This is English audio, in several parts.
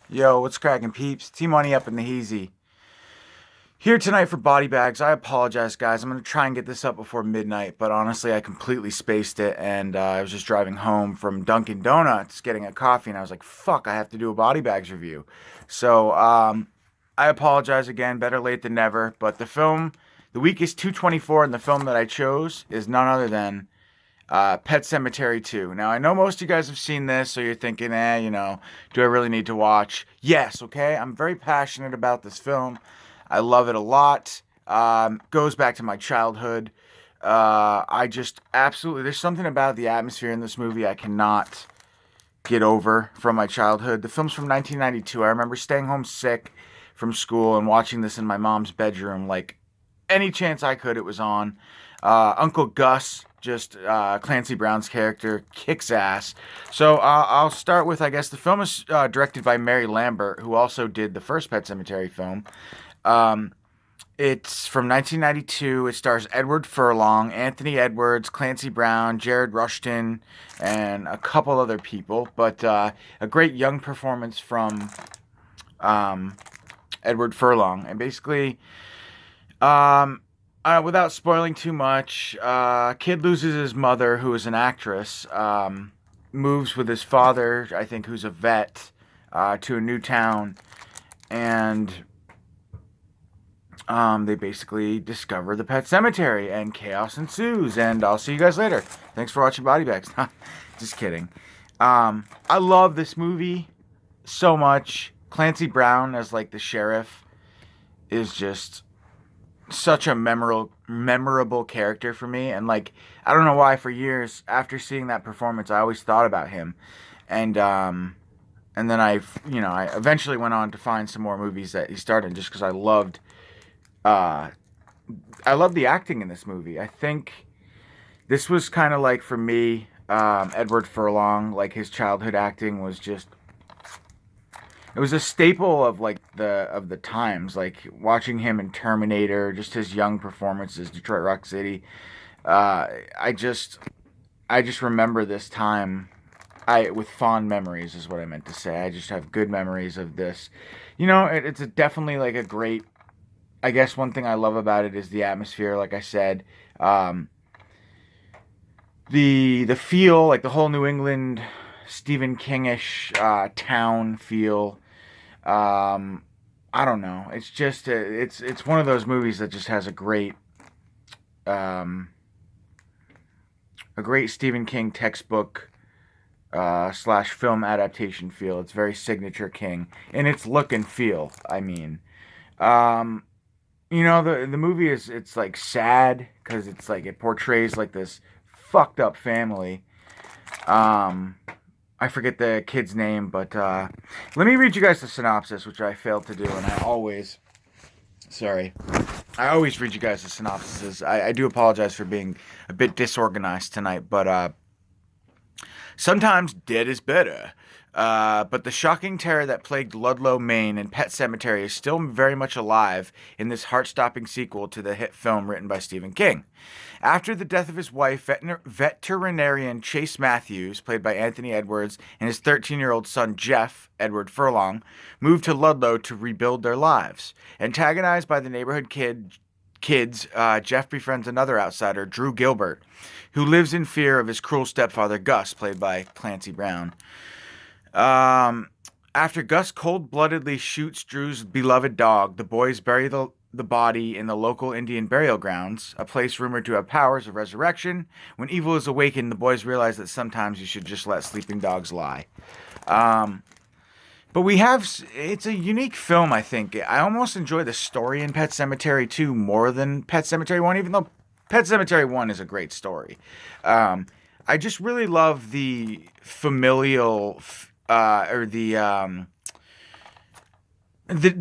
Yo, what's cracking, peeps? T-Money up in the heezy. Here tonight for body bags. I apologize, guys. I'm going to try and get this up before midnight, but honestly, I completely spaced it, and I was just driving home from Dunkin' Donuts getting a coffee, and I was like, fuck, I have to do a body bags review. So, I apologize again. Better late than never. But the week is 224, and the film that I chose is none other than Pet Cemetery 2. Now, I know most of you guys have seen this, so you're thinking, do I really need to watch? Yes, okay? I'm very passionate about this film. I love it a lot. Goes back to my childhood. I just absolutely, there's something about the atmosphere in this movie I cannot get over from my childhood. The film's from 1992. I remember staying home sick from school and watching this in my mom's bedroom. Like, any chance I could, it was on. Uncle Gus, just Clancy Brown's character, kicks ass. So I'll start with, I guess, the film is directed by Mary Lambert, who also did the first Pet Sematary film. Um, it's from 1992. It stars Edward Furlong, Anthony Edwards, Clancy Brown, Jared Rushton, and a couple other people. But a great young performance from um, Edward Furlong. And basically, without spoiling too much, kid loses his mother, who is an actress, moves with his father, I think, who's a vet, to a new town, and they basically discover the pet cemetery, and chaos ensues. And I'll see you guys later. Thanks for watching Body Bags. Just kidding. I love this movie so much. Clancy Brown as like the sheriff is just such a memorable character for me, and like I don't know why, for years after seeing that performance I always thought about him. And um and then I eventually went on to find some more movies that he starred in, just because uh I love the acting in this movie. I think this was kind of like, for me, Edward Furlong, like his childhood acting was just, it was a staple of like the times, like watching him in Terminator, just his young performances, Detroit Rock City. uh i just I just remember this time, I with fond memories is what I meant to say. I just have good memories of this. It's definitely like a great, I guess one thing I love about it is the atmosphere, like I said. um the feel, like the whole New England Stephen Kingish town feel. um I don't know. It's just it's one of those movies that just has um, a great Stephen King textbook slash film adaptation feel. It's very signature King in its look and feel. I mean, um, the movie it's like sad because it's like it portrays like this fucked up family. Um, I forget the kid's name, but let me read you guys the synopsis, which I failed to do, and sorry, I always read you guys the synopsises. I do apologize for being a bit disorganized tonight, but sometimes dead is better. But the shocking terror that plagued Ludlow, Maine, and Pet Cemetery is still very much alive in this heart-stopping sequel to the hit film written by Stephen King. After the death of his wife, veterinarian Chase Matthews, played by Anthony Edwards, and his 13-year-old son Jeff, Edward Furlong, moved to Ludlow to rebuild their lives. Antagonized by the neighborhood kids, Jeff befriends another outsider, Drew Gilbert, who lives in fear of his cruel stepfather, Gus, played by Clancy Brown. Um, After Gus cold-bloodedly shoots Drew's beloved dog, the boys bury the body in the local Indian burial grounds, a place rumored to have powers of resurrection. When evil is awakened, the boys realize that sometimes you should just let sleeping dogs lie. Um, but it's a unique film, I think. I almost enjoy the story in Pet Cemetery 2 more than Pet Cemetery 1, even though Pet Cemetery 1 is a great story. Um, I just really love the familial, or the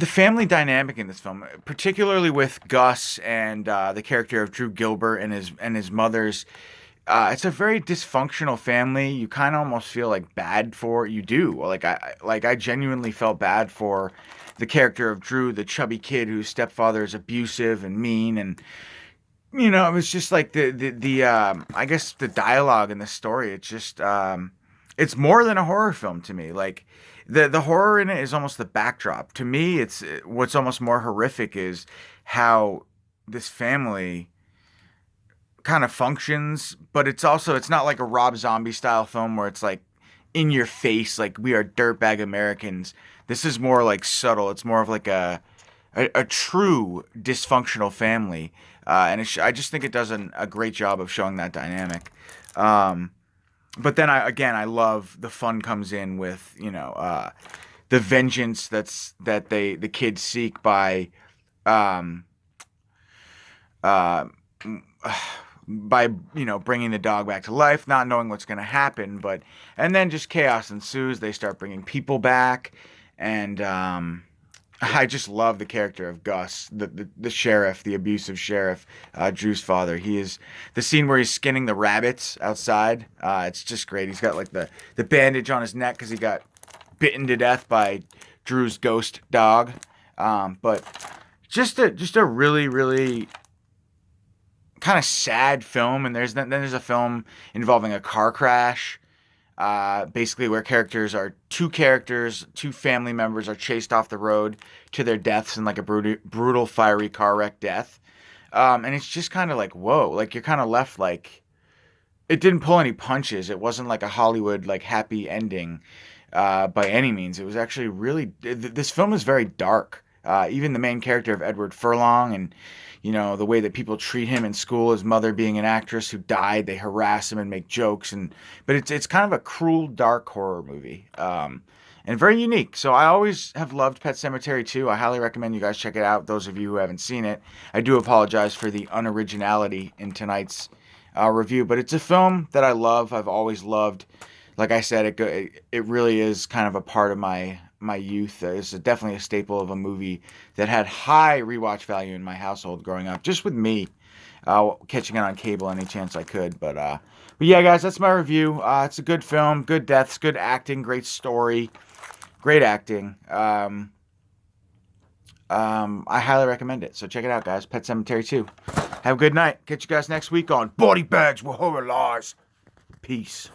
family dynamic in this film, particularly with Gus and the character of Drew Gilbert and his mother's. It's a very dysfunctional family. You kind of almost feel like bad for you do. I genuinely felt bad for the character of Drew, the chubby kid whose stepfather is abusive and mean, and it was just like the I guess the dialogue in the story. It's just it's more than a horror film to me. Like the horror in it is almost the backdrop. To me, it's what's almost more horrific is how this family kind of functions, but it's not like a Rob Zombie style film where it's like in your face, like we are dirtbag Americans. This is more like subtle. It's more of like a true dysfunctional family, and I just think it does a great job of showing that dynamic. Um, but then I love the fun comes in with the vengeance that the kids seek by um, uh, by bringing the dog back to life, not knowing what's going to happen, and then just chaos ensues. They start bringing people back, and I just love the character of Gus, the sheriff, the abusive sheriff, Drew's father. He is the scene where he's skinning the rabbits outside. It's just great. He's got like the bandage on his neck because he got bitten to death by Drew's ghost dog. But just a really really kind of sad film. And there's a film involving a car crash. Basically where two family members are chased off the road to their deaths in like a brutal fiery car wreck death. And it's just kind of like, whoa, like you're kind of left like it didn't pull any punches. It wasn't like a Hollywood like happy ending by any means. It was actually really this film is very dark. Even the main character of Edward Furlong, and the way that people treat him in school, his mother being an actress who died, they harass him and make jokes, but it's kind of a cruel, dark horror movie, and very unique. So I always have loved Pet Sematary 2. I highly recommend you guys check it out. Those of you who haven't seen it, I do apologize for the unoriginality in tonight's review, but it's a film that I love. I've always loved. Like I said, it really is kind of a part of my youth. It's definitely a staple of a movie that had high rewatch value in my household growing up, just with me catching it on cable any chance I could. But yeah, guys, that's my review. It's a good film, good deaths, good acting, great story, great acting. I highly recommend it. So check it out, guys. Pet Sematary 2. Have a good night. Catch you guys next week on Body Bags with Horror Lies. Peace.